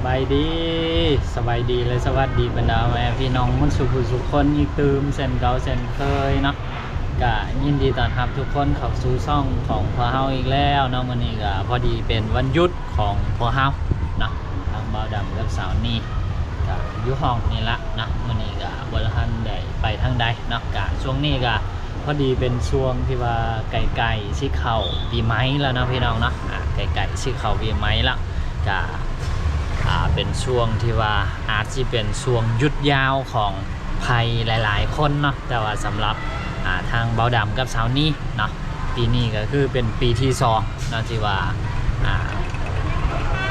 บายดีสบายดีและสวัสดีบรรดาแม่พี่น้องมุสุขุสุขคนอีกตืมเส้นเก่าเส้นเคยเนาะก็ยินดีต้อนรับทุกคนเข้าสู่ช่องของพ่อเฮาอีกแล้วเนาะมื้อนี้ก็พอดีเป็นวันหยุดของพ่อเฮาเนาะทางบ่าวดำกับสาวนี่ก็อยู่ห้องนี่ละเนาะมื้อนี้ก็บ่ทันได้ไปทางใดเนาะก็ช่วงนี้ก็พอดีเป็นช่วงที่ว่าไก่สิเข้าปีใหม่แล้วเนาะพี่น้องเนาะไก่สิเข้าปีใหม่ละก็เป็นช่วงที่ว่าอาจจะเป็นช่วงหยุดยาวของภัยหลายๆคนเนาะแต่ว่าสำหรับทางเบาดำกับสาวนี่เนาะปีนี้ก็คือเป็นปีที่2เนาะที่ว่า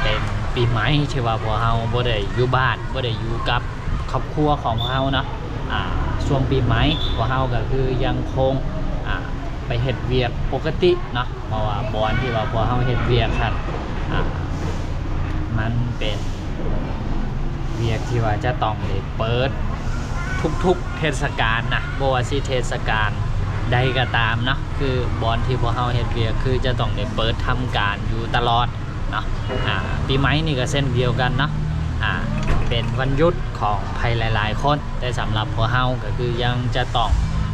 เป็นปีใหม่ที่ว่าพวกเราบ่ได้อยู่บ้านบ่ได้อยู่กับครอบครัวของพวกเราเนาะช่วงปีใหม่พวกเราก็คือยังคงไปเฮ็ดเวียกปกติเนาะเพราะว่าบอนที่ว่าพวกเราเฮ็ดเวียกครับมันเป็นเวียกที่ว่าจะต้องได้เปิดทุกๆเทศกาลนะบ่ว่าสิเทศกาลใดก็ตามเนาะคือบอนที่พวกเราเฮ็ดเวียกคือจะต้องได้เปิดทำการอยู่ตลอดเนาะปีใหม่นี่ก็เส้นเดียวกันเนาะเป็นวันหยุดของใครหลายๆคนแต่สำหรับพวกเราก็คือยังจะต้อง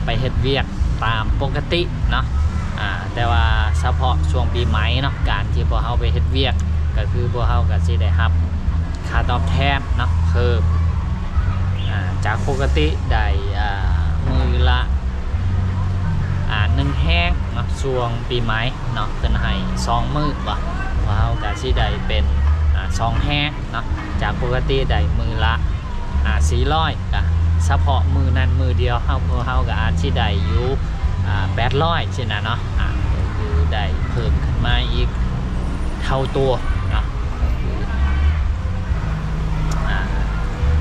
ไปเฮ็ดเวียกตามปกติเนาะแต่ว่าเฉพาะช่วงปีใหม่เนาะการที่พวกเราไปเฮ็ดเวียกก็คือพวกเขาก็สิได้รับค่าตอบแทนเนาะเพิ่มจากปกติได้มือละ1แห้งเนาะช่วงปีใหม่เนาะเพิ่นให้2มื้อบ่พวกเขาก็สิได้เป็น2แห้งเนาะจากปกติได้มือละ400ก็เฉพาะมือนั้นมือเดียวพวกเขาก็อาจสิได้อยู่800ใช่นะเนาะก็คือได้เพิ่มขึ้นมาอีกเท่าตัว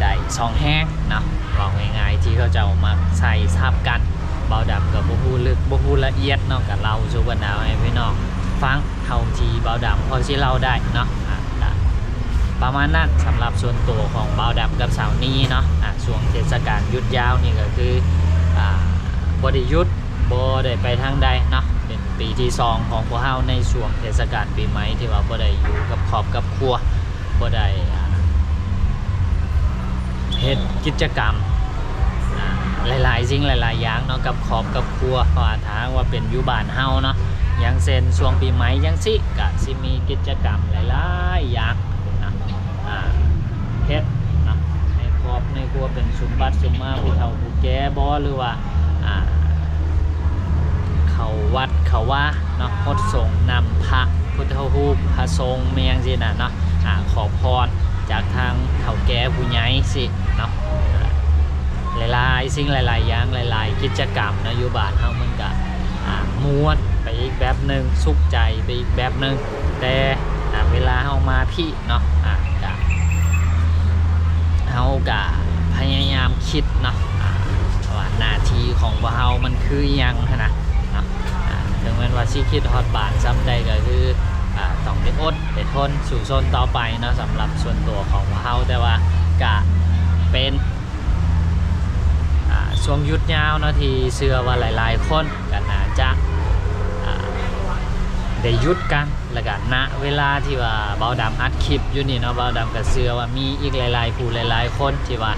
ได้2แห้งเนาะบอกง่ายๆที่เขาจะเอามาใส่ทับกันเบาดำกับบ่ฮู้ลึกบ่ฮู้ละเอียดเนาะกับเราสู่บรรดาให้พี่น้องฟังเท่าที่เบาดำพอสิเล่าได้เนาะประมาณนั้นสำหรับส่วนตัวของเบาดำกับสาวนี้เนาะช่วงเทศกาลหยุดยาวนี่ก็คือบ่ได้หยุดบ่ได้ไปทางใดเนาะเป็นปีที่2ของพวกเฮาในช่วงเทศกาลปีใหม่ที่ว่าบ่ได้อยู่กับครอบกับครัวบ่ได้เฮ็ดกิจกรรมหลายๆสิ่งหลายๆอย่างเนาะกับครอบกับครัวเพราะว่าถ้าว่าเป็นอยู่บ้านเฮาเนาะอย่างเช่นช่วงปีใหม่จังซี่ก็สิมีกิจกรรมหลายๆอย่างนะเฮ็ดเนาะในครอบในครัวเป็นสุมบัติสุมมาผู้เฒ่าผู้แก่บ่หรือว่าเข้าวัดเข้าว่าเนาะพดส่งนำพระพุทธรูปพระทรงเมียงสินะเนาะขอพรจากทางเฒ่าแก่ผู้ใหญ่สิเนาะหลายๆสิ่งหลายๆอย่างหลายๆกิจกรรมนะอยู่บ้านเฮามันก็ม่วนไปอีกแบบนึงสุขใจไปอีกแบบนึงแต่เวลาเฮามาพี่เนาะเฮาก็พยายามคิดเนาะว่าหน้าที่ของพวกเฮามันคือหยังนะเนาะถึงแม้ว่าสิคิดฮอดบ้านซ้ำใดก็คือต้องได้อดได้ทนสู่ชนต่อไปเนาะสำหรับส่วนตัวของพวกเฮาแต่ว่าก็เป็นช่วงหยุดยาวเนาะที่เชื่อว่าหลายๆคนก็น่าจะได้หยุดกันแล้วก็ณเวลาที่ว่าเบาดำอัดคลิปอยู่นี่เนาะเบาดำก็เชื่อว่ามีอีกหลายๆผู้หลายๆคนที่ว่า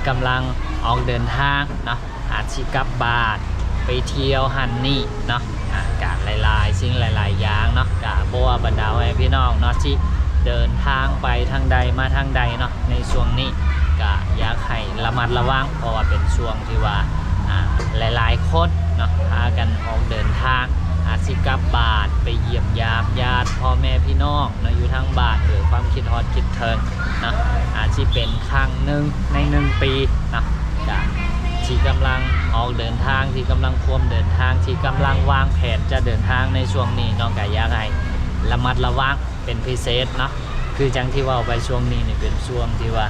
กำลังออกเดินทางเนาะอาจสิกลับบ้านไปเที่ยวหันนี่เนาะกะหลายๆสิ่งหลายๆอย่างเนาะกะบ่ว่าบรรดาพี่น้องเนาะที่เดินทางไปทางใดมาทางใดเนาะในช่วงนี้ก็อยากให้ระมัดระวังเพราะว่าเป็นช่วงที่ว่าหลายๆคนเนาะพากันออกเดินทางอาจสิกลับบ้านไปเยี่ยมยามญาติพ่อแม่พี่น้องเนาะอยู่ทางบ้านด้วยความคิดฮอดคิดถึงเนาะอาจสิเป็นครั้งหนึ่งใน1 ปีเนาะก็ที่กำลังออกเดินทางที่กำลังควมเดินทางที่กำลังวางแผนจะเดินทางในช่วงนี้เนาะก็อยากให้ระมัดระวังเป็นพิเศษเนาะคือจังที่ว่าไปช่วงนี้นี่เป็นช่วงที่ว่า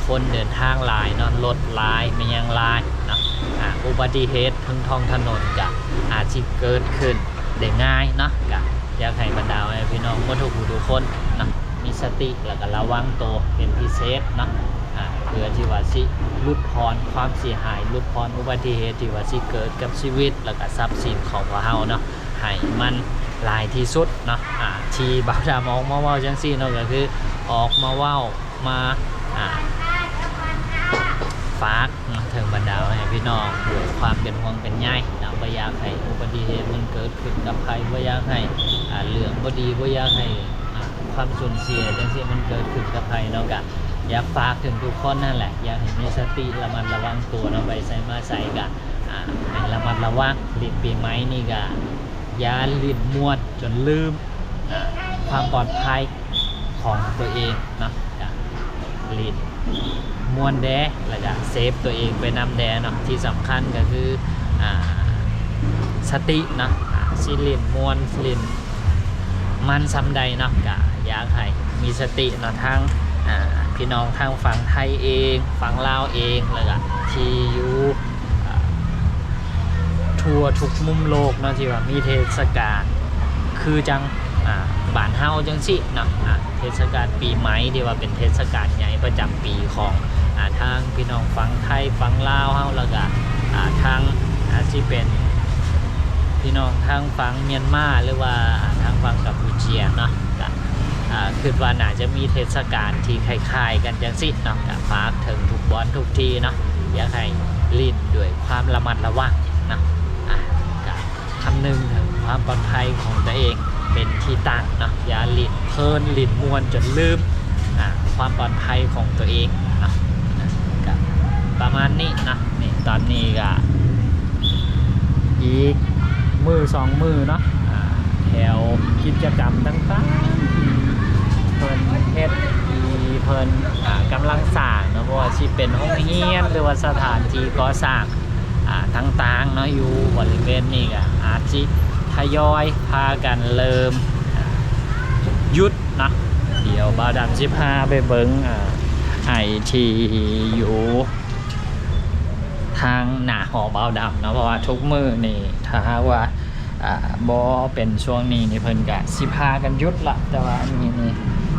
คนเดินทางหลายเนาะรถหลายไม่ยังหลายเนาะอุบัติเหตุทั้งท้องถนนก็อาจจะเกิดขึ้นได้ง่ายเนาะก็อยากให้บรรดาพี่น้องทุกคนเนาะมีสติแล้วก็ระวังตัวเป็นพิเศษเนาะเพื่อที่ว่าสิลดพรความเสียหายลดพรอุบัติเหตุที่ว่าสิเกิดกับชีวิตแล้วก็ทรัพย์สินของพวกเราเนาะให้มันหลายที่สุดเนาะที่บ่าวดำออกมาเว้าจังซี่เนาะก็คือข ออกมาเว้ามาฝากถึงบรรดาให้พี่น้องด้วยความเป็นห่วงเป็นใยนะบ่อยากให้อุบัติเหตุมันเกิดขึ้นกับใครบ่อยากให้เรื่องบ่ดีบ่อยากให้ความสูญเสียจังซี่มันเกิดขึ้นกับใครเนาะก็อยากฝากถึงทุกคนนั่นแหละอยากให้มีสติระมัดระวังตัวเนาะไปใส่มาใส่ก็ให้ระมัดระวังลิ้นปีใหม่นี่ก็อย่าลิ้นม่วนจนลืมความปลอดภัยของตัวเองเนาะลิ้นม่วนแดแล้วก็เซฟตัวเองไปนำแดเนาะที่สำคัญก็คือสติเนาะสิลิ้นม่วนลิ้นมันซ้ำใดเนาะก็อยากให้มีสติเนาะทั้งพี่น้องทางฝั่งไทยเองฝั่งลาวเองแล้วก็ที่อยู่ทั่วทุกมุมโลกเนาะที่ว่ามีเทศกาลคือจังบ้านเฮาจังสิเนาะเทศกาลปีใหม่ที่ว่าเป็นเทศกาลใหญ่ประจำปีของทางพี่น้องฝั่งไทยฝั่งลาวเฮาแล้วก็ทางที่เป็นพี่น้องทางฝั่งเมียนมาหรือว่าทางฝั่งกัมพูชีเนาะคือว่าน่าจะมีเทศกาลที่คล้ายๆกันจังสิเนาะก็ฝากถึงทุกบอนทุกทีเนาะอยากให้ลิ้นด้วยความระมัดระวังเนาะก็คำนึงถึงความปลอดภัยของตัวเองเป็นที่ตั้งเนาะอย่าลิ้นเพลินลิ้นมวนจนลืมความปลอดภัยของตัวเองเนาะก็ประมาณนี้นะนี่ตอนนี้ก็อีกมือ2มือเนาะแถวกิจกรรมต่างๆเพิ่นเฮ็ดที่เพิ่นกำลังสร้างเนาะเพราะว่าสิเป็นโรงเรียนหรือว่าสถานที่ก่อสร้างต่างๆเนาะอยู่บริเวณนี้ก็อาจสิทยอยพากันเริ่มหยุดนะเดี๋ยวบ่าวดำสิพาไปเบิ่งไอที่อยู่ทางหน้าหอบ่าวดำเนาะเพราะว่าทุกมื้อนี่ถ้าว่าบ่เป็นช่วงนี้นี่เพิ่นก็สิพากันหยุดละแต่ว่านี่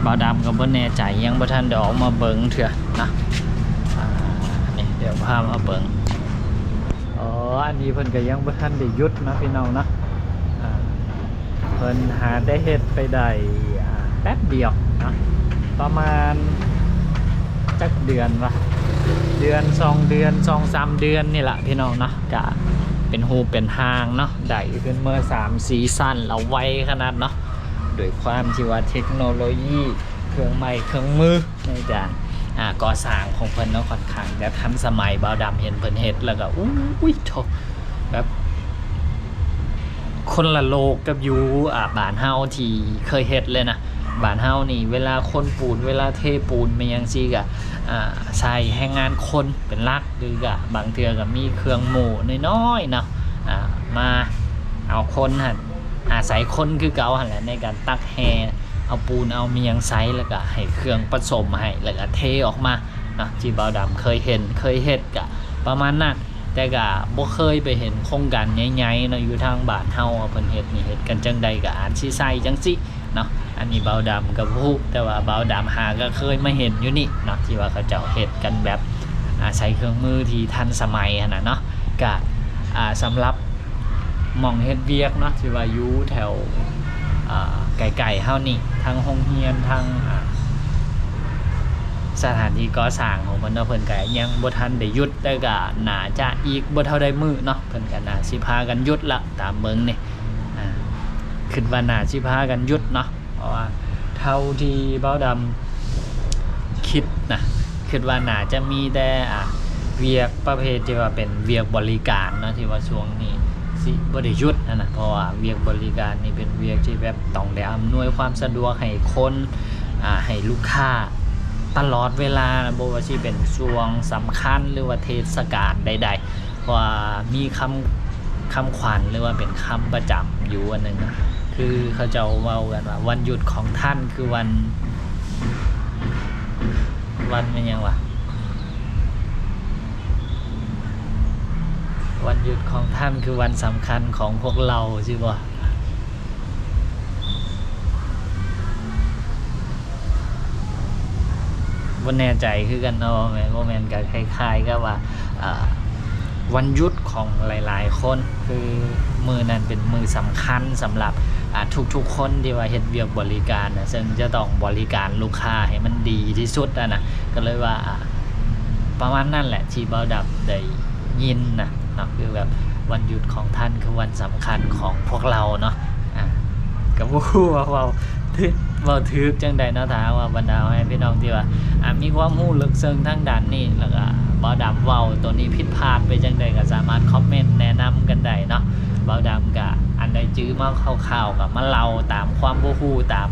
บ่าวดำก็บ่แน่ใจยังบ่ทันได้ออกมาเบิ่งเถื่อนะนี่เดี๋ยวพามาเบิ่งอันนี้เพิ่นก็ยังบ่ทันได้หยุดนะพี่น้องนะเพิ่นหาได้เฮ็ดไปได้แป๊บเดียวนะประมาณจักเดือนวะเดือน2 เดือน 2-3 เดือนนี่แหละพี่น้องนะก็เป็นหูเป็นหางเนาะได้ขึ้นเมื่อ3ซีซั่นเราไวขนาดเนาะโดยความที่ว่าเทคโนโลยีเครื่องไม้เครื่องมือในการก่อสร้างของเพิ่นเนาะค่อนข้างแบบทันสมัยบ่าวดำเห็นเพิ่นเฮ็ดแล้วก็อุ้ยโถแบบคนละโลกกับอยู่บ้านเฮาที่เคยเฮ็ดเลยนะบ้านเฮานี่เวลาคนปูนเวลาเทปูนมันยังซี่ก็ใช้แรงงานคนเป็นหลักหรือก็บางเทื่อก็มีเครื่องโม่น้อยๆเนาะมาเอาคนหั่นอาศัยคนคือเก่าหั่นแหละในการตักแฮเอาปูนเอาเมียงไซแล้วก็ให้เครื่องผสมให้แล้วก็เทออกมาเนาะที่บ่าวดำเคยเห็นเคยเฮ็ดก็ประมาณนั้นแต่ก็บ่เคยไปเห็นโครงการใหญ่ๆเนาะอยู่ทางบ้านเฮาเพิ่นเฮ็ดนี่เฮ็ดกันจังใดก็อาจสิใส่จังซี่เนาะอันนี้บ่าวดำก็บ่ฮู้แต่ว่าบ่าวดำหาก็เคยมาเห็นอยู่นี่เนาะที่ว่าเขาเจ้าเฮ็ดกันแบบใช้เครื่องมือที่ทันสมัยหั่นน่ะเนาะก็สำหรับหม่องเฮ็ดเวียกเนาะที่ว่าอยู่แถวไกลๆเฮานี่ทางโรงเรียนทางสถานที่ก่อสร้างของมันเนาะเพิ่นก็ยังบ่ทันได้หยุดแต่ก็น่าจะอีกบ่เท่าใดมื้อเนาะเพิ่นก็น่าสิพากันหยุดละตามเบิ่งนี่คิดว่าน่าสิพากันหยุดเนาะเพราะว่าเท่าที่บ่าวดำคิดนะคิดว่าน่าจะมีแต่เวียกประเภทที่ว่าเป็นเวียกบริการเนาะที่ว่าช่วงนี้สิบ่ได้หยุดนะเพราะว่าเวียกบริการนี่เป็นเวียกที่แบบต้องได้อำนวยความสะดวกให้คนให้ลูกค้าตลอดเวลาบ่ว่าสิเป็นช่วงสำคัญหรือว่าเทศกาลใดๆว่ามีคำขวัญหรือว่าเป็นคำประจำอยู่อันนึงคือเขาจะเว้ากันว่าวันหยุดของท่านคือวันเป็นยังวะวันหยุดของท่านคือวันสำคัญของพวกเราใช่ป่ะบ่แน่ใจคือกันเนาะแม่นบ่แม่นก็คล้ายๆกับว่าวันหยุดของหลายๆคนคือมื้อนั้นเป็นมื้อสำคัญสำหรับ ทุกๆคนที่ว่าเฮ็ดเวียกบริการนะซึ่งจะต้องบริการลูกค้าให้มันดีที่สุดนะก็เลยว่าประมาณนั้นแหละที่เบาดับได้ยินนะเนาะคือแบบวันหยุดของท่านคือวันสำคัญของพวกเราเนาะก็บ่ฮู้ว่าเว้าถึกจังใดเนาะถ้าว่าบรรดาให้พี่น้องที่ว่ามีความรู้ลึกซึ้งทางด้านนี้แล้วก็เบาดำเว้าตัวนี้ผิดพลาดไปจังใดก็สามารถคอมเมนต์แนะนำกันได้เนาะเบาดำก็อันใดจื้อมาคร่าวๆก็มาเล่าตามความบ่ฮู้ตาม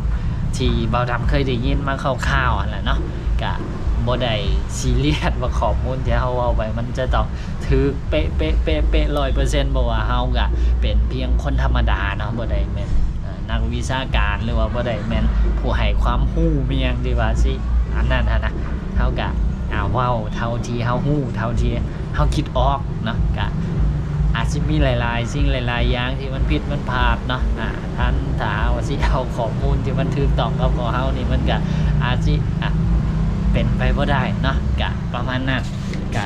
ที่เบาดำเคยได้ยินมาคร่าวๆนั่นแหละเนาะก็บ่ได้ซีเรียสว่าข้อมูลที่เฮาเว้าไปมันจะต้องถูกเป๊ะๆๆ 100% บ่ว่าเฮาก็เป็นเพียงคนธรรมดาเนาะบ่ได้แม่นนักวิชาการหรือว่าบ่ได้แม่นผู้ให้ความรู้มีหยังที่ว่าสิอันนั้นนะเฮาก็เว้าเท่าที่เฮารู้เท่าที่เฮาคิดออกเนาะก็อาจสิมีหลายๆสิ่งหลายๆอย่างที่มันผิดมันพลาดเนาะท่านถ้าว่าสิเอาข้อมูลที่มันถูกต้องกับของเฮานี่มันก็อาจสิเป็นไปบ่ได้เนาะก็ประมาณนั้นก็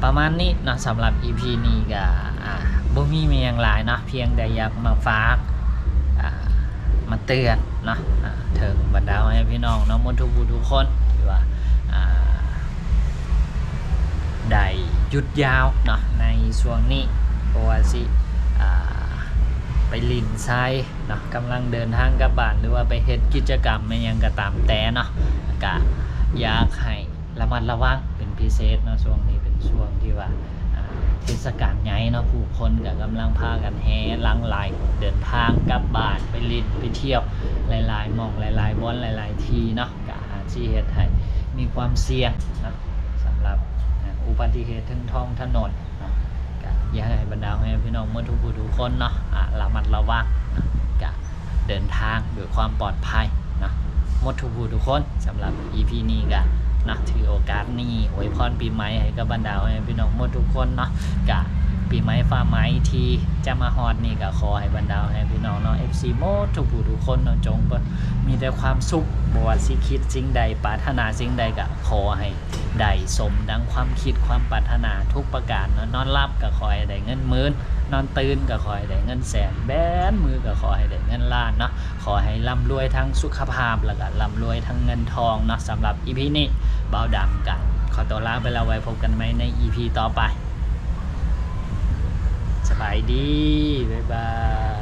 ประมาณนี้เนาะสำหรับ EP นี้ก็บ่มีมีหยังหลายเนาะเพียงแต่อยากมาฝากมาเตือนเนาะถึงบรรดาให้พี่น้องเนาะหมดทุกคนที่ว่าได้หยุดยาวเนาะในช่วงนี้เพราะว่าสิไปลินไซเนาะกำลังเดินทางกลับบ้านหรือว่าไปเฮ็ดกิจกรรมไม่ยังก็ตามแต่เนาะก็อยากให้ระมัดระวังเป็นพิเศษเนาะช่วงนี้เป็นช่วงที่ว่าเทศกาลใหญ่เนาะผู้คนก็กำลังพากันแห่หลั่งไหลเดินทางกลับบ้านไปลินไปเที่ยวหลายๆหม่องหลายๆบ่อนหลายๆที่เนาะก็อาจสิเฮ็ดให้มีความเสี่ยงเนาะสำหรับอุบัติเหตุทางท้องถนนก็อยากให้บรรดาให้พี่น้องทุกคนเนาะระมัดระวังก็เดินทางด้วยความปลอดภัยเนาะหมดทุกคนสำหรับ EP นี้ก็นะถือโอกาสนี้อวยพรปีใหม่ให้กับบรรดาพี่น้องหมดทุกคนเนาะกะปีใหม่ฟ้าใหม่ที่จะมาฮอดนี่ก็ขอให้บรรดาให้พี่น้องเนาะ FC หมดทุกคนเนาะจงมีแต่ความสุขบ่ว่าสิคิดสิ่งใดปรารถนาสิ่งใดก็ขอให้ได้สมดังความคิดความปรารถนาทุกประการเนาะนอนหลับก็ขอให้ได้เงินหมื่นนอนตื่นก็ขอให้ได้เงินแสนแบนมือก็ขอให้ได้เงินล้านเนาะขอให้ร่ำรวยทั้งสุขภาพแล้วก็ร่ำรวยทั้งเงินทองเนาะสำหรับ EP นี้เบาดำกันขอตัวลาไปแล้วไว้พบกันไหมใน EP ต่อไปสบายดีบ๊ายบาย